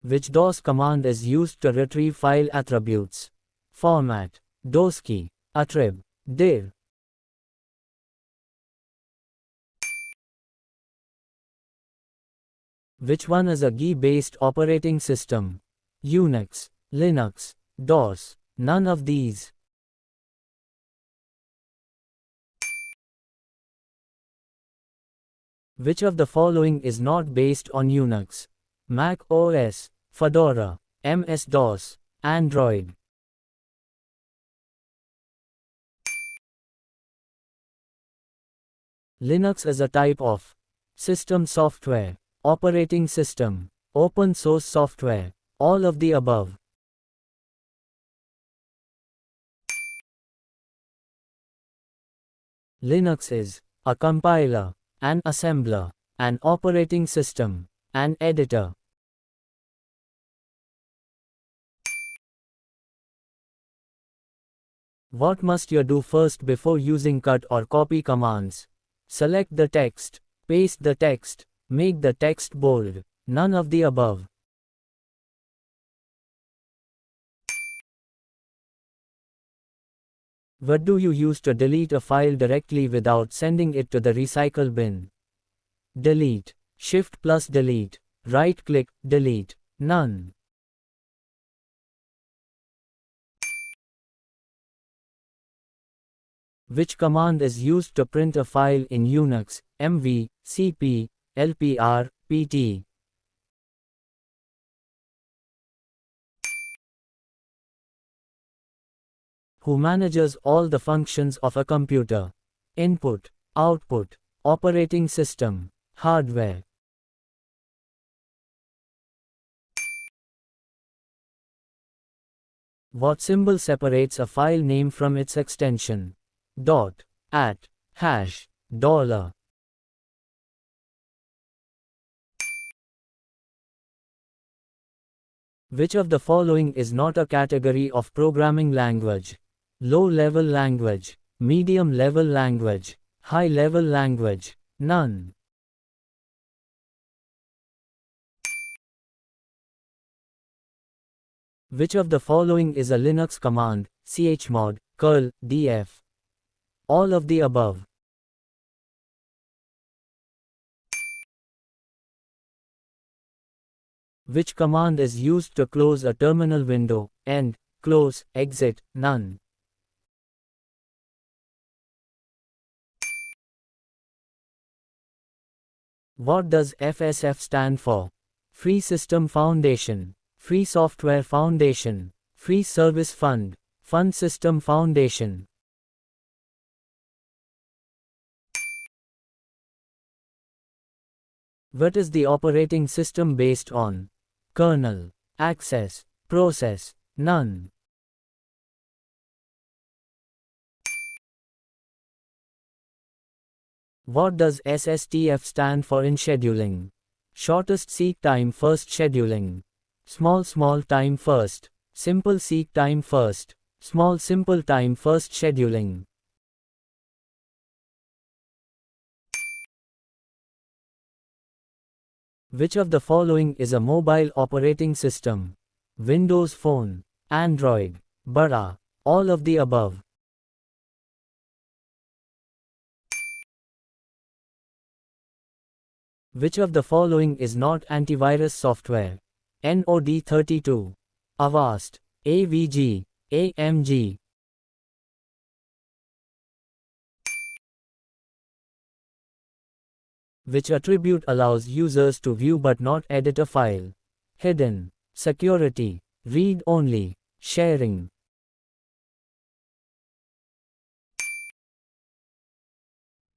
Which DOS command is used to retrieve file attributes? Format, DOSKey, attrib, dir. Which one is a GUI-based operating system? Unix, Linux, DOS, none of these. Which of the following is not based on Unix? Mac OS, Fedora, MS-DOS, Android. Linux is a type of system software, operating system, open source software, all of the above. Linux is a compiler, an assembler, an operating system, an editor. What must you do first before using cut or copy commands? Select the text, paste the text, make the text bold, none of the above. What do you use to delete a file directly without sending it to the recycle bin? Delete, Shift plus delete, right click, delete, none. Which command is used to print a file in Unix? MV, CP, LPR, PT. Who manages all the functions of a computer? Input, output, operating system, hardware. What symbol separates a file name from its extension? Dot, at, hash, dollar. Which of the following is not a category of programming language? Low-level language, medium-level language, high-level language, none. Which of the following is a Linux command? chmod, curl, df. All of the above. Which command is used to close a terminal window? End, close, exit, none. What does FSF stand for? Free System Foundation, Free Software Foundation, Free Service Fund, Fund System Foundation. What is the operating system based on? Kernel, access, process, none. What does SSTF stand for in scheduling? Shortest seek time first scheduling. Small time first, simple seek time first, small simple time first scheduling. Which of the following is a mobile operating system? Windows Phone, Android, Bada, all of the above. Which of the following is not antivirus software? NOD32, Avast, AVG, AMG. Which attribute allows users to view but not edit a file? Hidden, security, read only, sharing.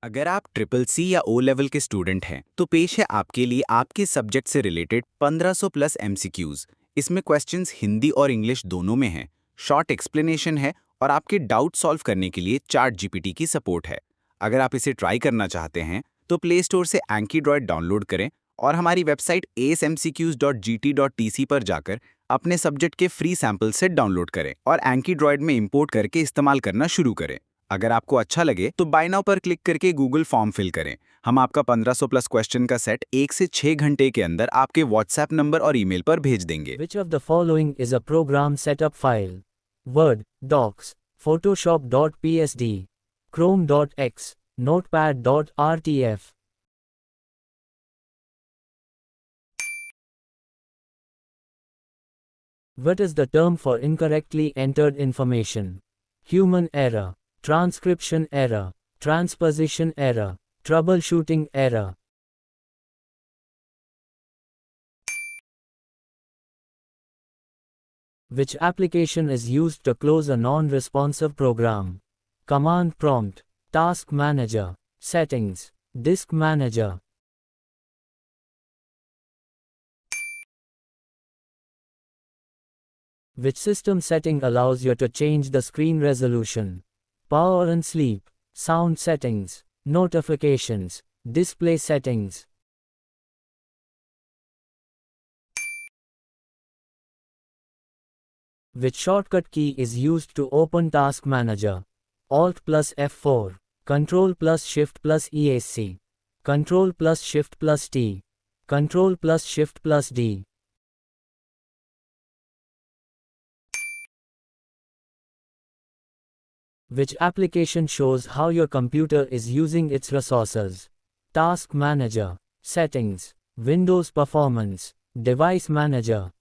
अगर आप triple C या O level के student हैं तो पेश है आपके लिए आपके सब्जेक्ट से रिलेटेड 1500 प्लस एमसीक्यूज। इसमें क्वेश्चंस हिंदी और इंग्लिश दोनों में हैं, शॉर्ट एक्सप्लेनेशन है और आपके डाउट सॉल्व करने के लिए चैट जीपीटी की सपोर्ट है। अगर आप इसे ट्राई करना चाहते हैं तो प्ले स्टोर से एंकीड्रॉयड डाउनलोड करें और हमारी वेबसाइट asmcqs.gt.tc पर जाकर अपने सब्जेक्ट के फ्री सैंपल सेट डाउनलोड करें और एंकीड्रॉयड में इंपोर्ट करके इस्तेमाल करना शुरू करें। अगर आपको अच्छा लगे तो बाय नाउ पर क्लिक करके गूगल फॉर्म फिल करें। हम आपका 1500 प्लस क्वेश्चन का सेट 1 से 6 घंटे के अंदर आपके व्हाट्सएप नंबर और ईमेल पर भेज देंगे। Which of the following is a program setup file? Word, Docs, Photoshop.psd, Chrome.x, Notepad.rtf. What is the term for incorrectly entered information? Human error, transcription error, transposition error, troubleshooting error. Which application is used to close a non-responsive program? Command prompt, Task Manager, Settings, Disk Manager. Which system setting allows you to change the screen resolution? Power and sleep, sound settings, notifications, display settings. Which shortcut key is used to open Task Manager? Alt plus F4, Control plus Shift plus ESC, Control plus Shift plus T, Control plus Shift plus D. Which application shows how your computer is using its resources? Task Manager, Settings, Windows Performance, Device Manager.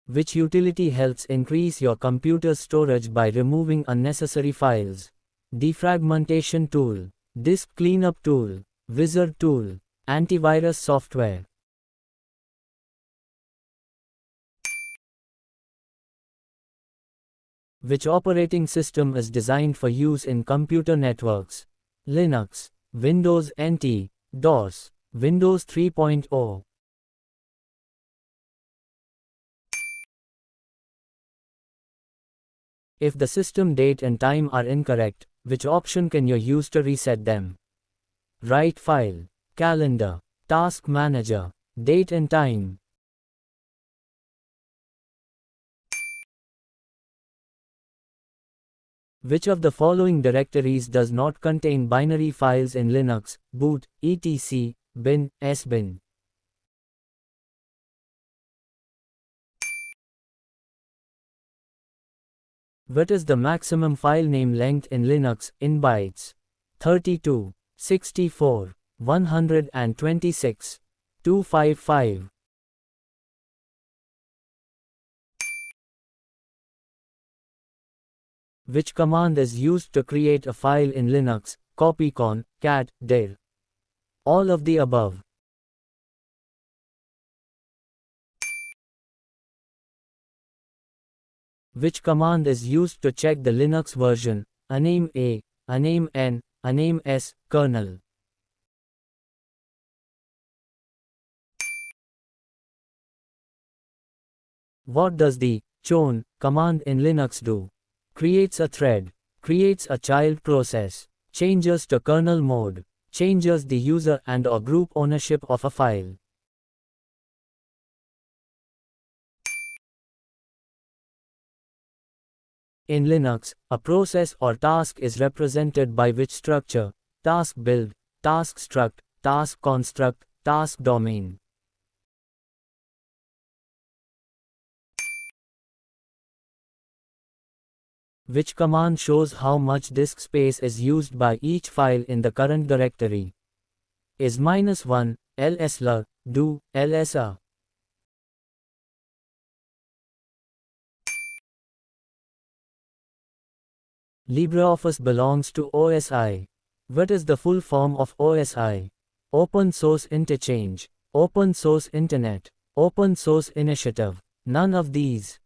Which utility helps increase your computer's storage by removing unnecessary files? Defragmentation tool, Disk Cleanup tool, Wizard tool, Antivirus software. Which operating system is designed for use in computer networks? Linux, Windows NT, DOS, Windows 3.0. If the system date and time are incorrect, which option can you use to reset them? Write file, calendar, task manager, date and time. Which of the following directories does not contain binary files in Linux? Boot, etc, bin, sbin. What is the maximum file name length in Linux, in bytes? 32, 64, 126, 255. Which command is used to create a file in Linux? Copycon, cat, dir. All of the above. Which command is used to check the Linux version? Uname A, uname N, uname S, kernel. What does the chown command in Linux do? Creates a thread, creates a child process, changes to kernel mode, changes the user and or group ownership of a file. In Linux, a process or task is represented by which structure? Task build, task struct, task construct, task domain. Which command shows how much disk space is used by each file in the current directory? Is -1, lslr, do, lsr. LibreOffice belongs to OSI. What is the full form of OSI? Open Source Interchange, Open Source Internet, Open Source Initiative. None of these.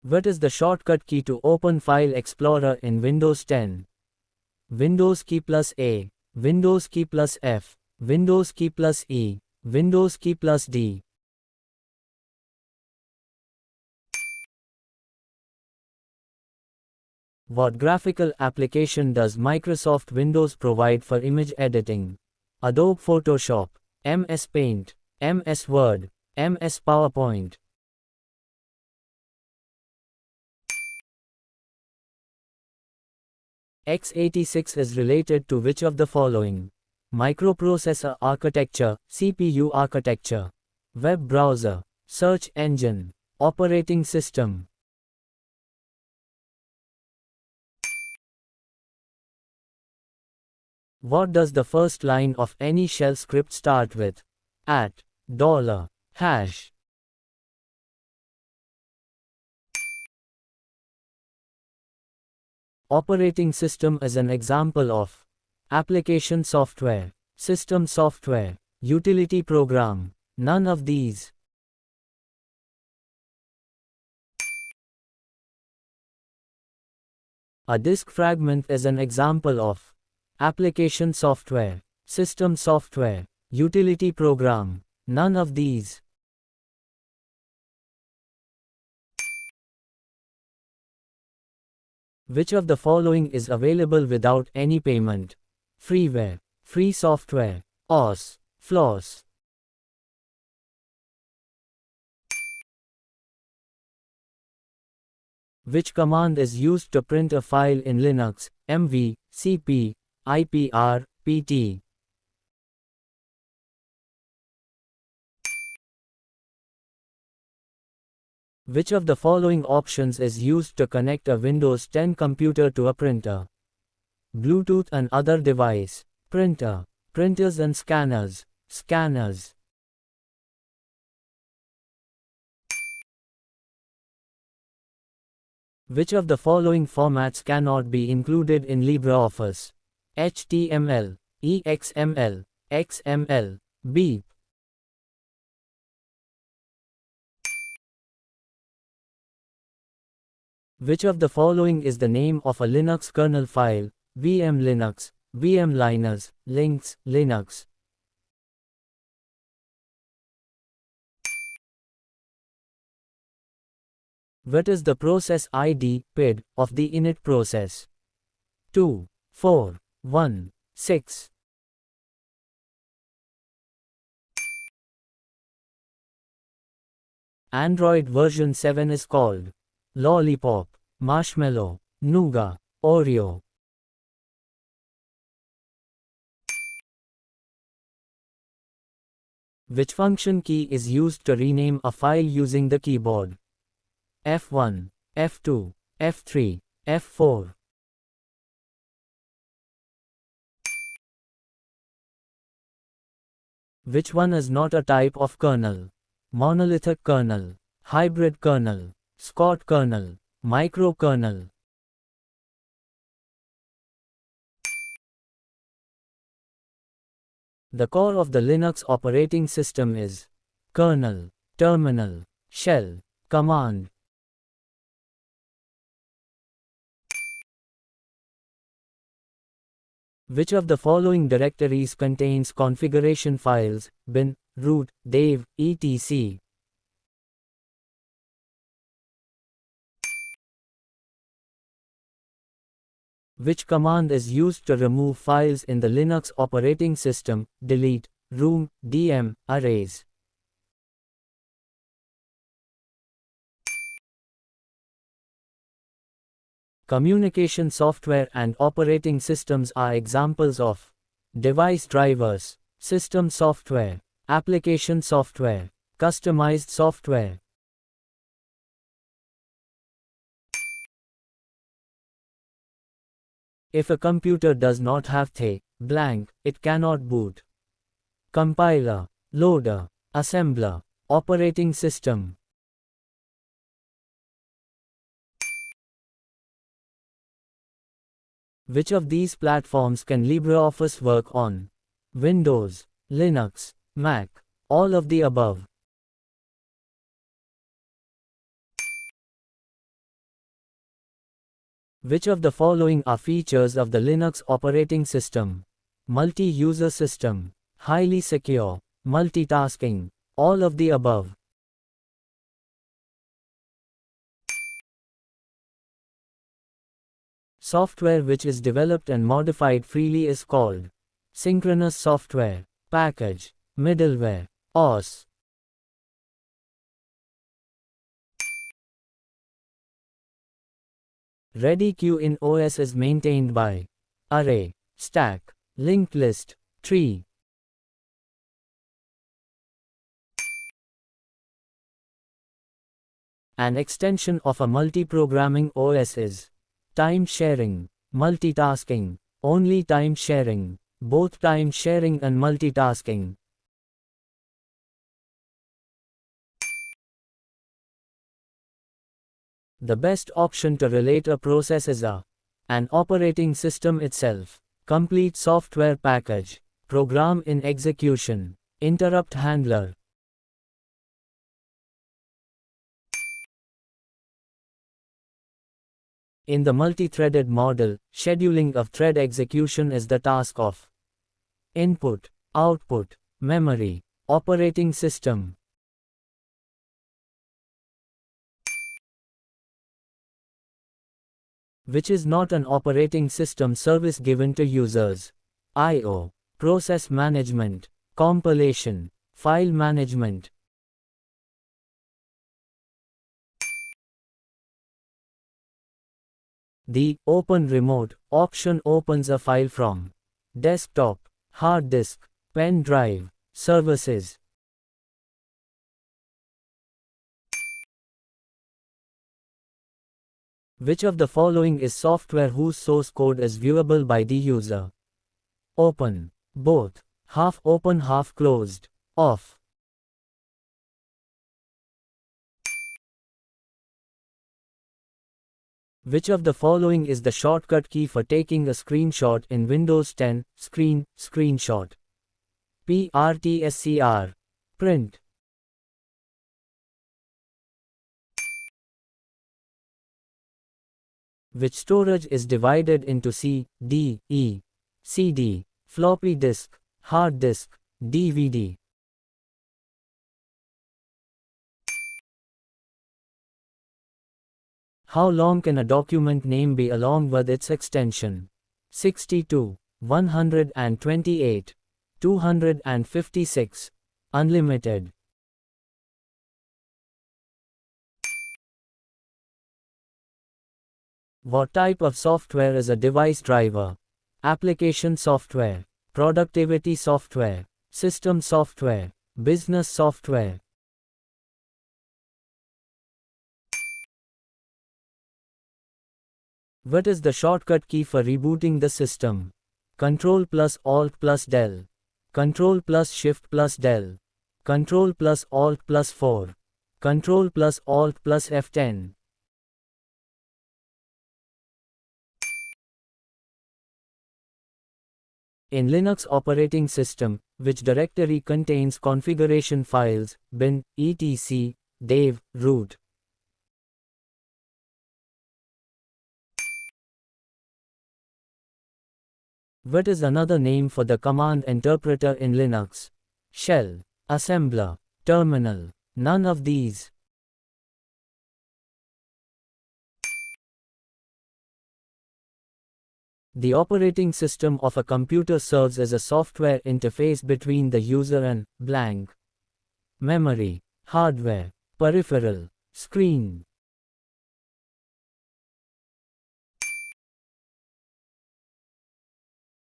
What is the shortcut key to open File Explorer in Windows 10? Windows key plus A, Windows key plus F, Windows key plus E, Windows key plus D. What graphical application does Microsoft Windows provide for image editing? Adobe Photoshop, MS Paint, MS Word, MS PowerPoint. x86 is related to which of the following? Microprocessor architecture, CPU architecture, web browser, search engine, operating system. What does the first line of any shell script start with? At, dollar, hash. Operating system is an example of application software, system software, utility program. None of these. A disk fragment is an example of application software, system software, utility program. None of these. Which of the following is available without any payment? Freeware, free software, OS, FLOSS. Which command is used to print a file in Linux? MV, CP, IPR, PT. Which of the following options is used to connect a Windows 10 computer to a printer? Bluetooth and other device, printer, printers and scanners, scanners. Which of the following formats cannot be included in LibreOffice? HTML, EXML, XML, BIP. Which of the following is the name of a Linux kernel file? VM Linux, VM Linux, Linux, Linux. What is the process ID, PID, of the init process? 2, 4, 1, 6. Android version 7 is called Lollipop, Marshmallow, Nougat, Oreo. Which function key is used to rename a file using the keyboard? F1, F2, F3, F4. Which one is not a type of kernel? Monolithic kernel, hybrid kernel, Scott kernel, microkernel. The core of the Linux operating system is kernel, terminal, shell, command. Which of the following directories contains configuration files, bin, root, dev, etc.? Which command is used to remove files in the Linux operating system? Delete, room, dm, erase. Communication software and operating systems are examples of device drivers, system software, application software, customized software. If a computer does not have the blank, it cannot boot. Compiler, loader, assembler, operating system. Which of these platforms can LibreOffice work on? Windows, Linux, Mac, all of the above. Which of the following are features of the Linux operating system? Multi-user system, highly secure, multitasking, all of the above. Software which is developed and modified freely is called Synchronous software, package, middleware, OS. Ready queue in OS is maintained by array, stack, linked list, tree. An extension of a multi-programming OS is time sharing, multitasking, only time sharing, both time sharing and multitasking. The best option to relate a process is an operating system itself, complete software package, program in execution, interrupt handler. In the multi-threaded model, scheduling of thread execution is the task of input, output, memory, operating system. Which is not an operating system service given to users. I/O, process management, compilation, file management. The Open Remote option opens a file from desktop, hard disk, pen drive, services. Which of the following is software whose source code is viewable by the user? Open, both, half open, half closed, off. Which of the following is the shortcut key for taking a screenshot in Windows 10? Screenshot. PRTSCR. Print. Which storage is divided into C, D, E, CD, floppy disk, hard disk, DVD. How long can a document name be along with its extension? 62, 128, 256, unlimited. What type of software is a device driver? Application software, productivity software, system software, business software. What is the shortcut key for rebooting the system? Control plus Alt plus Del. Control plus Shift plus Del. Control plus Alt plus 4. Control plus Alt plus F10. In Linux operating system, which directory contains configuration files, bin, etc, dev, root? What is another name for the command interpreter in Linux? Shell, assembler, terminal. None of these. The operating system of a computer serves as a software interface between the user and blank. Memory, hardware, peripheral, screen.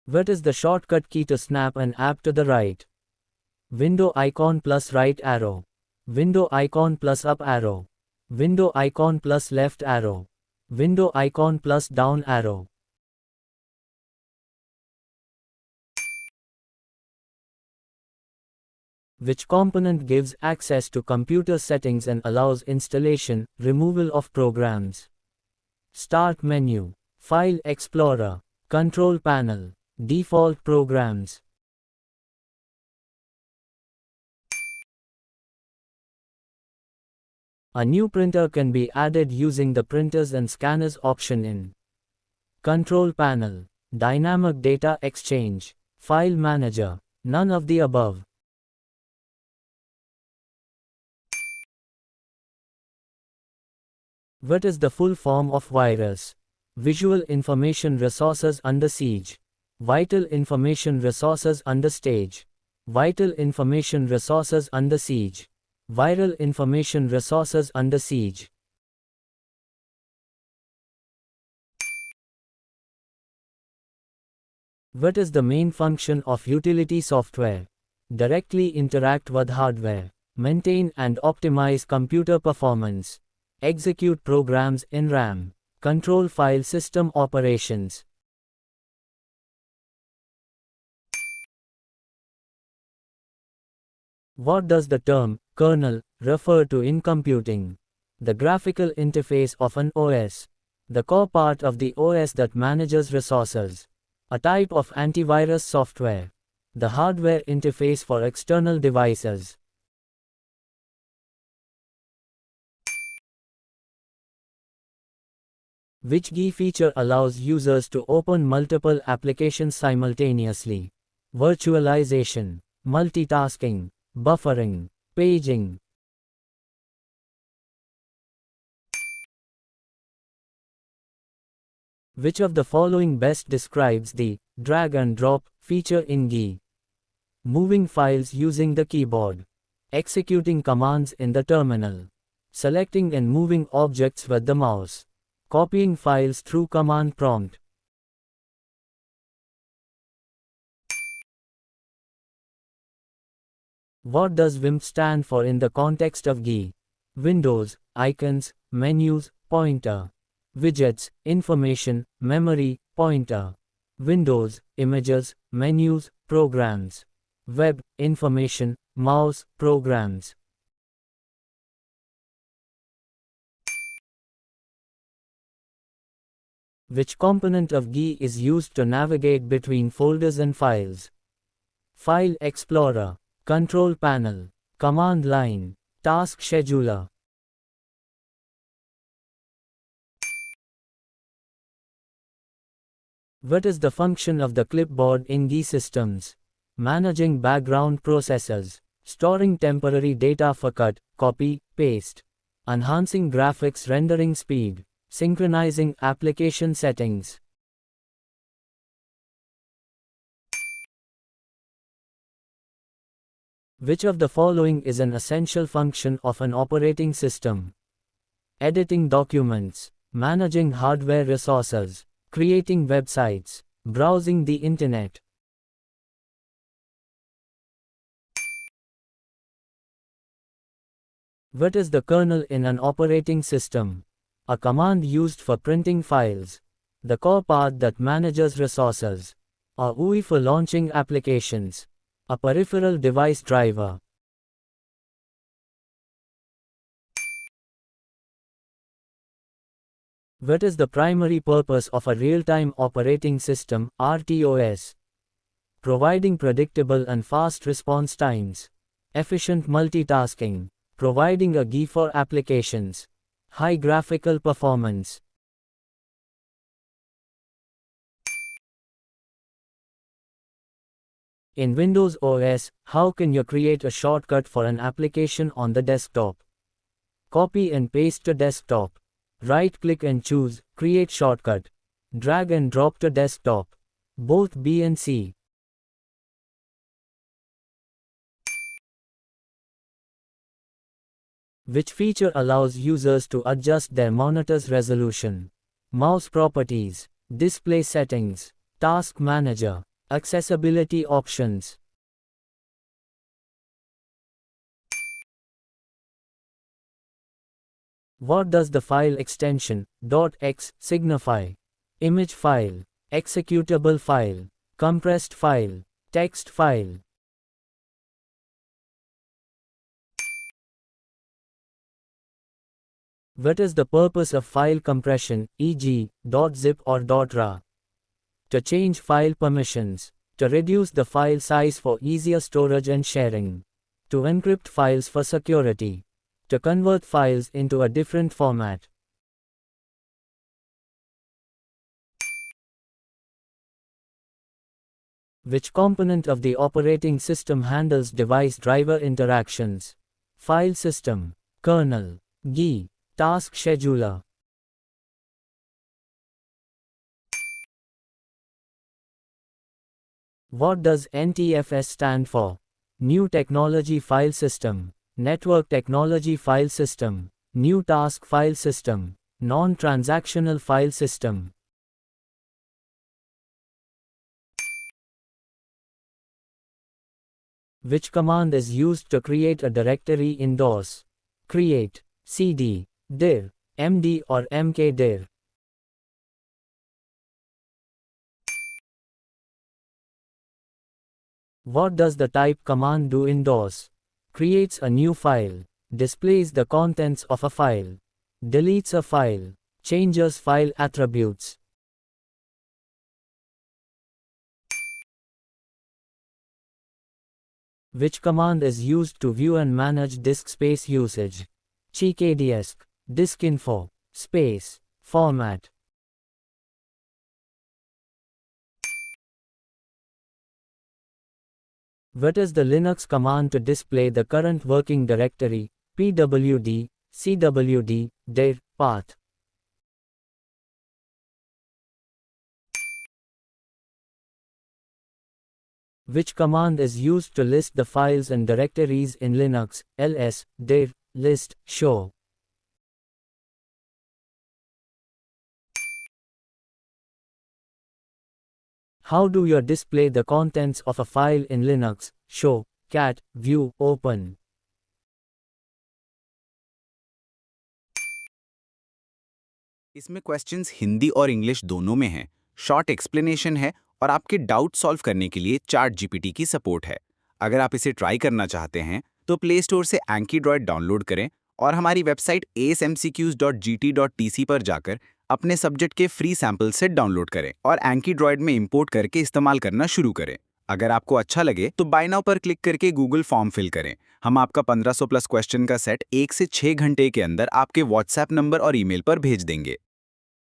What is the shortcut key to snap an app to the right? Window icon plus right arrow. Window icon plus up arrow. Window icon plus left arrow. Window icon plus down arrow. Which component gives access to computer settings and allows installation, removal of programs? Start menu, File Explorer, Control Panel, Default Programs. A new printer can be added using the Printers and Scanners option in Control Panel, Dynamic Data Exchange, File Manager. None of the above. What is the full form of virus? Visual Information Resources Under Siege. Vital information resources under stage. Vital information resources under siege. Viral information resources under siege. What is the main function of utility software? Directly interact with hardware. Maintain and optimize computer performance. Execute programs in RAM. Control file system operations. What does the term kernel refer to in computing? The graphical interface of an OS. The core part of the OS that manages resources. A type of antivirus software. The hardware interface for external devices. Which GUI feature allows users to open multiple applications simultaneously? Virtualization, multitasking, buffering, paging. Which of the following best describes the drag and drop feature in GUI? Moving files using the keyboard. Executing commands in the terminal. Selecting and moving objects with the mouse. Copying files through command prompt. What does Vim stand for in the context of GUI? Windows, icons, menus, pointer. Widgets, information, memory, pointer. Windows, images, menus, programs. Web, information, mouse, programs. Which component of GUI is used to navigate between folders and files? File Explorer, Control Panel, Command Line, Task Scheduler. What is the function of the clipboard in GUI systems? Managing background processes, storing temporary data for cut, copy, paste, enhancing graphics rendering speed, synchronizing application settings. Which of the following is an essential function of an operating system? Editing documents, managing hardware resources, creating websites, browsing the internet. What is the kernel in an operating system? A command used for printing files. The core part that manages resources. A GUI for launching applications. A peripheral device driver. What is the primary purpose of a real-time operating system, RTOS? Providing predictable and fast response times. Efficient multitasking. Providing a GUI for applications. High graphical performance. In Windows OS, how can you create a shortcut for an application on the desktop? Copy and paste to desktop. Right-click and choose Create Shortcut. Drag and drop to desktop. Both B and C. Which feature allows users to adjust their monitor's resolution? Mouse properties, display settings, task manager, accessibility options. What does the file extension .x signify? Image file, executable file, compressed file, text file. What is the purpose of file compression, e.g., .zip or .ra? To change file permissions. To reduce the file size for easier storage and sharing. To encrypt files for security. To convert files into a different format. Which component of the operating system handles device driver interactions? File system, kernel, GUI, task scheduler. What does NTFS stand for? New Technology File System, Network Technology File System, New Task File System, Non-Transactional File System. Which command is used to create a directory in DOS? Create, cd, dir, md or mkdir. What does the type command do in DOS? Creates a new file, displays the contents of a file, deletes a file, changes file attributes. Which command is used to view and manage disk space usage? chkdisk, diskinfo, space, format. What is the Linux command to display the current working directory, pwd, cwd, dir, path? Which command is used to list the files and directories in Linux, ls, dir, list, show? How do you display the contents of a file in Linux? Show, cat, view, open. इसमें questions Hindi और English दोनों में हैं, short explanation है और आपके doubt solve करने के लिए चैट जीपीटी की सपोर्ट है। अगर आप इसे ट्राई करना चाहते हैं तो प्ले स्टोर से एंकीड्रॉयड डाउनलोड करें और हमारी वेबसाइट asmcqs.gt.tc पर जाकर अपने सब्जेक्ट के फ्री सैंपल सेट डाउनलोड करें और एंकीड्रॉयड में इंपोर्ट करके इस्तेमाल करना शुरू करें। अगर आपको अच्छा लगे तो बाय नाउ पर क्लिक करके गूगल फॉर्म फिल करें। हम आपका 1500 प्लस क्वेश्चन का सेट 1 से 6 घंटे के अंदर आपके व्हाट्सएप नंबर और ईमेल पर भेज देंगे।